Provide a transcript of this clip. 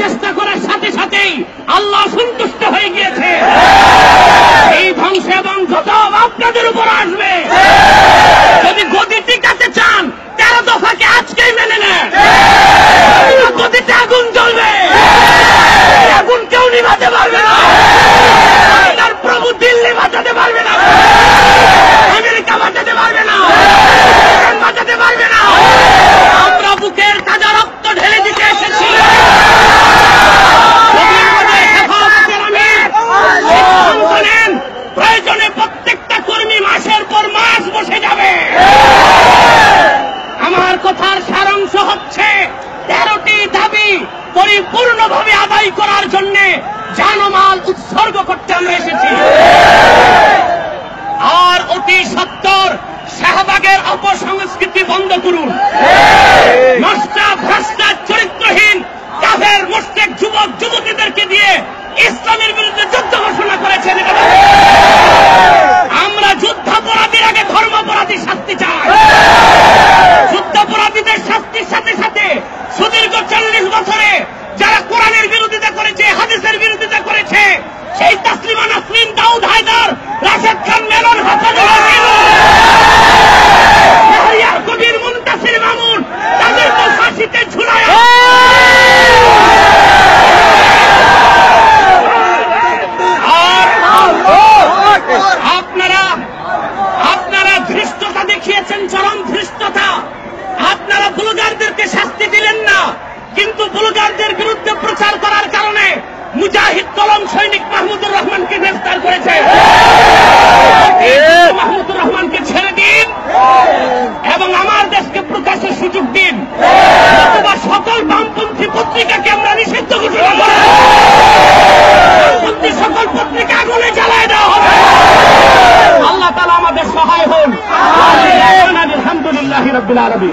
চেষ্টা করার সাথে সাথেই আল্লাহ সন্তুষ্ট হয়ে গিয়েছে। এই ধ্বংস এবং গজব আপনাদের উপর আসবে। যদি গদি টিকাতে চান 13 দফাকে আজকেই মেনে নেন। গদিতে আগুন জ্বলবে, আগুন কেউ নিভাতে পারবে না। আপনার প্রভু দিল্লি বাঁচাতে পারবে না, আমেরিকা বাঁচাতে পারবে না, বাঁচাতে পারবে না। আমরা বুকের তাজা রক্ত ঢেলে দিতে এসেছি। প্রয়োজনে প্রত্যেকটা কর্মী মাসের পর মাস বসে যাবে। আমার কথার সারাংশ হচ্ছে 13টি দাবি পরিপূর্ণভাবে আদায় করার জন্য জানমাল উৎসর্গ করতে আমরা এসেছি। আর অতি সত্বর শাহবাগের অপসংস্কৃতি বন্ধ করুন। নষ্টা ভ্রষ্টা চরিত্রহীন কাফের মুশরিক যুবক যুবতীদেরকে দিয়ে ইসলামের বিরুদ্ধে যুদ্ধ ঘোষণা করেছেন। আমরা যুদ্ধাপরাধীর আগে ধর্মাপরাধী শাস্তি চাই। যুদ্ধাপরাধীদের শাস্তির সাথে সাথে সুদীর্ঘ 40 বছরে যারা কোরআনের বিরোধিতা করেছে, হাদিসের বিরোধিতা করেছে, সেই তাসলিমা নাসরিন, দাউদ হায়দার, রাশেদ খান, মেনন, হাসানুল্লাহ শাহরিয়ার কবির, মুনতাসির মামুন, তাদেরকে ফাঁসিতে ঝুলায়। আপনারা ধৃষ্টতা দেখিয়েছেন, চরম ধৃষ্টতা। আপনারা ব্লগারদেরকে শাস্তি দিলেন না, কিন্তু ব্লগারদের বিরুদ্ধে প্রচার করার কারণে মুজাহিদ কলম সৈনিক মাহমুদুর রহমানকে গ্রেফতার করেছে। মাহমুদুর রহমানকে ছেড়ে দিন এবং আমার দেশকে প্রকাশের সুযোগ দিন, অথবা সকল বামপন্থী পত্রিকাকে আমরা নিষিদ্ধ ঘোষণা করব। বামপন্থী সকল পত্রিকা আগুনে জ্বালায় দেওয়া হবে। আল্লাহ তাআলা আমাদের সহায় হন। আলহামদুলিল্লাহি রাব্বিল আলামিন।